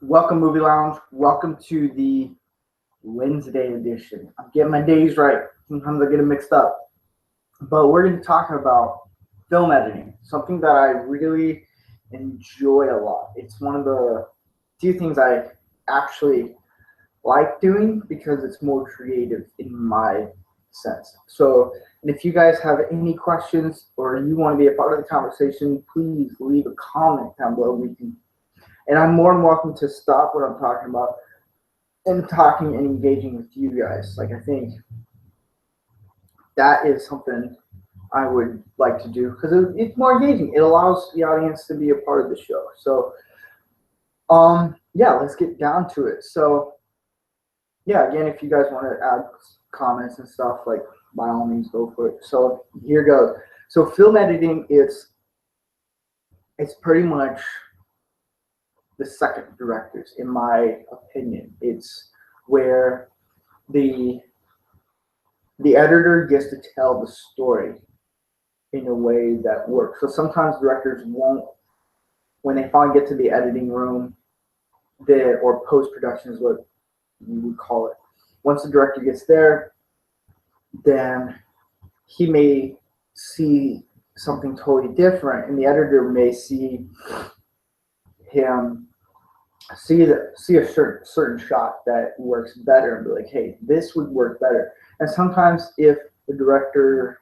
Welcome, Movie Lounge. Welcome to the Wednesday edition. I'm getting my days right. Sometimes I get them mixed up. But we're going to talk about film editing, something that I really enjoy a lot. It's one of the few things I actually like doing because it's more creative in my sense. So, and if you guys have any questions or you want to be a part of the conversation, please leave a comment down below. And I'm more than welcome to stop what I'm talking about and talking and engaging with you guys. Like, I think that is something I would like to do because it's more engaging. It allows the audience to be a part of the show. So, yeah, let's get down to it. So, yeah, again, if you guys want to add comments and stuff, like, by all means, go for it. So here goes. So film editing, it's pretty much the second directors, in my opinion. It's where the editor gets to tell the story in a way that works. So sometimes directors won't, when they finally get to the editing room, or post-production is what you would call it. Once the director gets there, then he may see something totally different, and the editor may see a certain shot that works better and be like, hey, this would work better. And sometimes if the director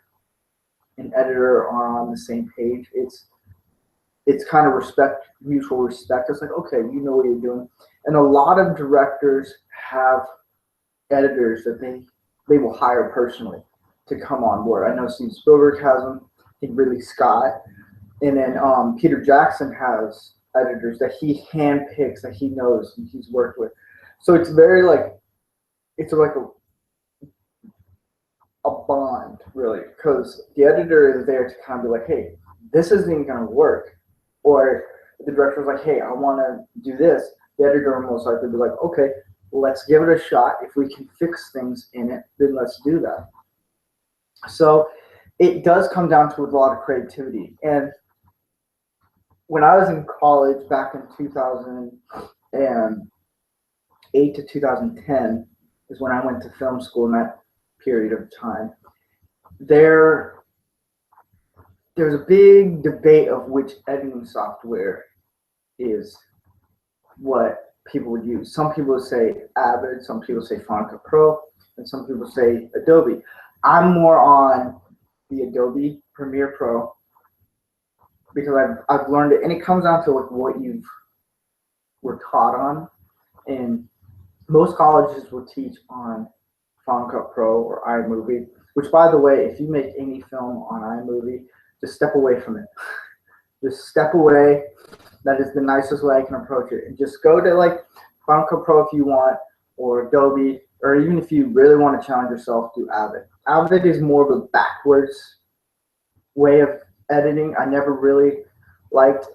and editor are on the same page, it's kind of mutual respect. It's like, okay, you know what you're doing. And a lot of directors have editors that they will hire personally to come on board. I know Steven Spielberg has them, I think Ridley Scott, and then Peter Jackson has editors that he handpicks, that he knows and he's worked with. So it's very like, it's like a bond, really, because the editor is there to kind of be like, hey, this isn't going to work. Or the director's like, hey, I want to do this. The editor will most likely be like, okay, let's give it a shot. If we can fix things in it, then let's do that. So it does come down to a lot of creativity. And when I was in college back in 2008 to 2010 is when I went to film school. In that period of time, there's a big debate of which editing software is what people would use. Some people say Avid, some people say Final Cut Pro, and some people say Adobe. I'm more on the Adobe Premiere Pro because I've learned it, and it comes down to like what you were taught on. And most colleges will teach on Final Cut Pro or iMovie, which, by the way, if you make any film on iMovie, just step away from it. Just step away. That is the nicest way I can approach it. And just go to like Final Cut Pro if you want, or Adobe, or even if you really want to challenge yourself, do Avid. Avid is more of a backwards way of editing. I never really liked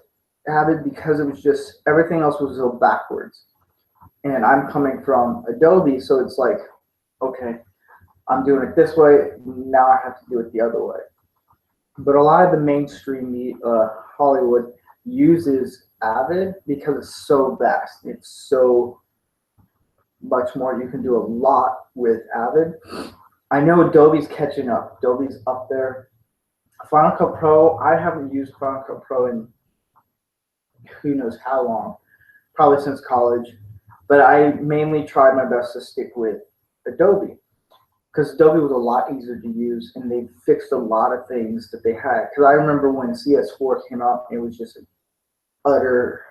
Avid because it was just, everything else was so backwards. And I'm coming from Adobe, so it's like, okay, I'm doing it this way, now I have to do it the other way. But a lot of the mainstream Hollywood uses Avid because it's so vast. It's so much more. You can do a lot with Avid. I know Adobe's catching up. Adobe's up there. Final Cut Pro, I haven't used Final Cut Pro in who knows how long, probably since college. But I mainly tried my best to stick with Adobe because Adobe was a lot easier to use, and they fixed a lot of things that they had. Because I remember when CS4 came out, it was just an utter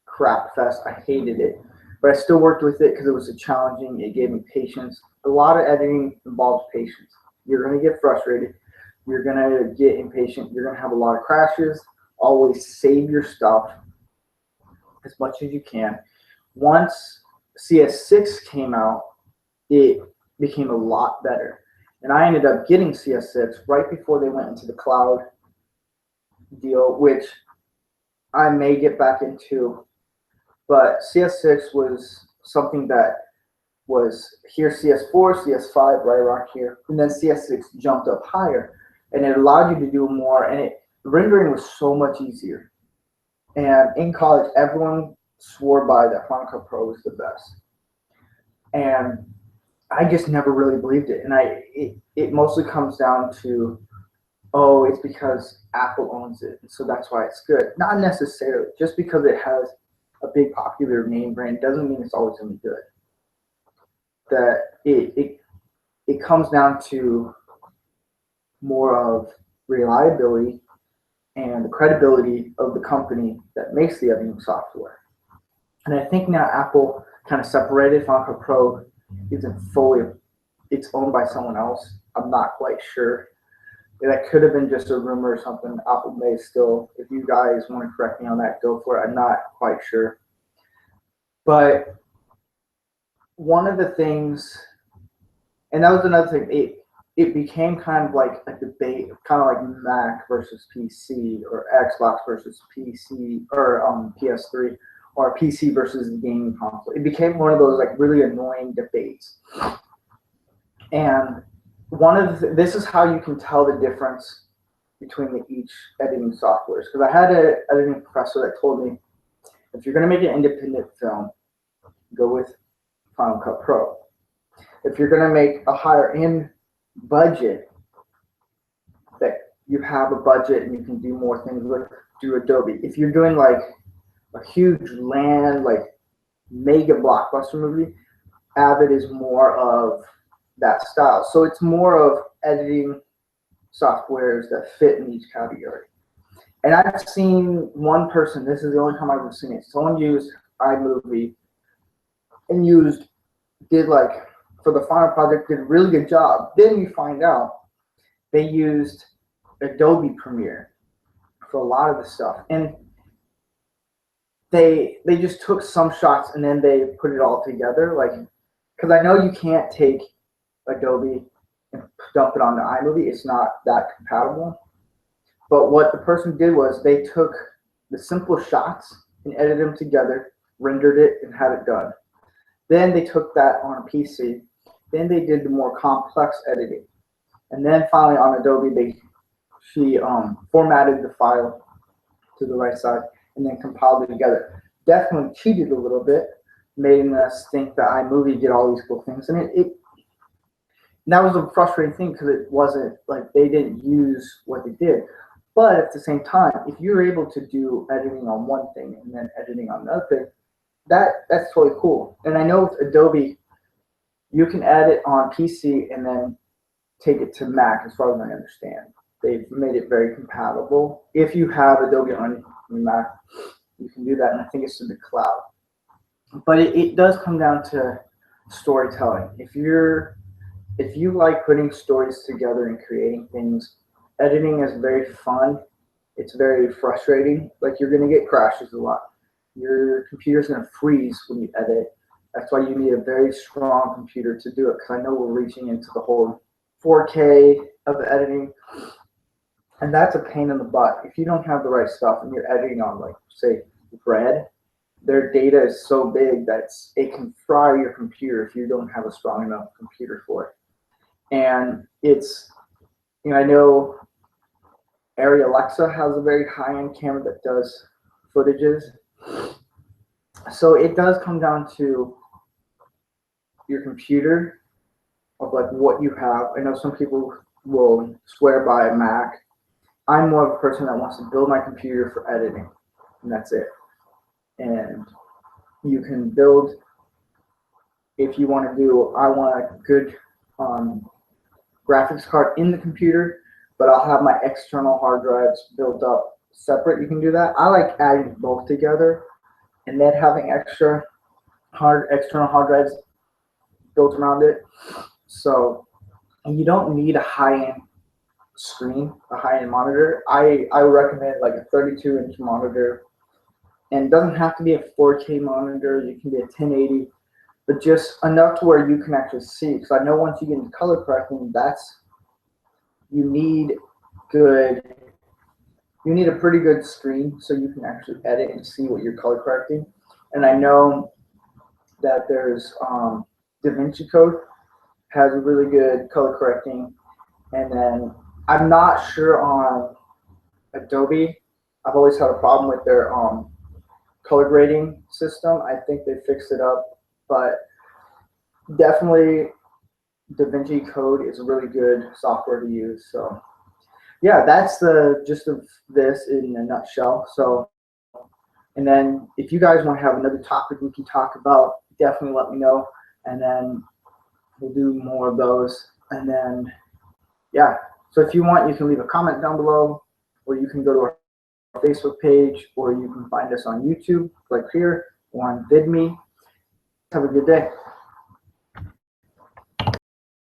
crap fest. I hated it, but I still worked with it because it was challenging. It gave me patience. A lot of editing involves patience. You're going to get frustrated. You're going to get impatient. You're going to have a lot of crashes. Always save your stuff as much as you can. Once CS6 came out, it became a lot better. And I ended up getting CS6 right before they went into the cloud deal, which I may get back into. But CS6 was something that was here, CS4, CS5, right around here. And then CS6 jumped up higher. And it allowed you to do more. And rendering was so much easier. And in college, everyone swore by that Final Cut Pro was the best. And I just never really believed it. And it mostly comes down to, oh, it's because Apple owns it, so that's why it's good. Not necessarily. Just because it has a big popular name brand doesn't mean it's always going to be good. That it comes down to more of reliability and the credibility of the company that makes the editing software. And I think now Apple kind of separated. Final Cut Pro isn't fully, it's owned by someone else. I'm not quite sure. That could have been just a rumor or something. Apple may still, if you guys want to correct me on that, go for it. I'm not quite sure. But one of the things, and that was another thing, it became kind of like a debate, kind of like Mac versus PC, or Xbox versus PC, or PS3, or PC versus the gaming console. It became one of those like really annoying debates. And this is how you can tell the difference between each editing softwares. Because I had an editing professor that told me, if you're going to make an independent film, go with Final Cut Pro. If you're going to make a higher end budget, that you have a budget and you can do more things with, do Adobe. If you're doing like a huge like mega blockbuster movie, Avid is more of that style. So it's more of editing softwares that fit in each category. And I've seen one person, this is the only time I've ever seen it, someone used iMovie and did like, for the final project, did a really good job. Then you find out they used Adobe Premiere for a lot of the stuff. And they just took some shots and then they put it all together. Like, because I know you can't take Adobe and dump it onto iMovie. It's not that compatible. But what the person did was they took the simple shots and edited them together, rendered it, and had it done. Then they took that on a PC. Then they did the more complex editing. And then finally on Adobe, she formatted the file to the right side and then compiled it together. Definitely cheated a little bit, making us think that iMovie did all these cool things. And that was a frustrating thing because it wasn't like they didn't use what they did. But at the same time, if you're able to do editing on one thing and then editing on another thing, that's totally cool. And I know with Adobe, you can edit on PC and then take it to Mac, as far as I understand. They've made it very compatible. If you have Adobe on your Mac, you can do that, and I think it's in the cloud. But it does come down to storytelling. If you like putting stories together and creating things, editing is very fun. It's very frustrating. Like, you're going to get crashes a lot. Your computer's going to freeze when you edit. That's why you need a very strong computer to do it, because I know we're reaching into the whole 4K of editing, and that's a pain in the butt. If you don't have the right stuff and you're editing on, like, say, Red, their data is so big that it can fry your computer if you don't have a strong enough computer for it. And I know Arri Alexa has a very high-end camera that does footages. So it does come down to your computer, of like what you have. I know some people will swear by a Mac. I'm more of a person that wants to build my computer for editing, and that's it. And you can build, if you want to do, I want a good graphics card in the computer, but I'll have my external hard drives built up separate. You can do that. I like adding both together and then having external hard drives built around it. So you don't need a high-end screen, a high-end monitor. I recommend like a 32-inch monitor, and it doesn't have to be a 4K monitor. You can be a 1080, but just enough to where you can actually see. Because I know once you get into color correcting, you need a pretty good screen so you can actually edit and see what you're color correcting. And I know that there's DaVinci Code has a really good color correcting, and then I'm not sure on Adobe. I've always had a problem with their color grading system. I think they fixed it up, but definitely DaVinci Code is a really good software to use. So yeah, that's the gist of this in a nutshell. So, and then if you guys want to have another topic we can talk about, definitely let me know, and then we'll do more of those. And then, yeah, so if you want, you can leave a comment down below, or you can go to our Facebook page, or you can find us on YouTube, like here, or on VidMe. Have a good day.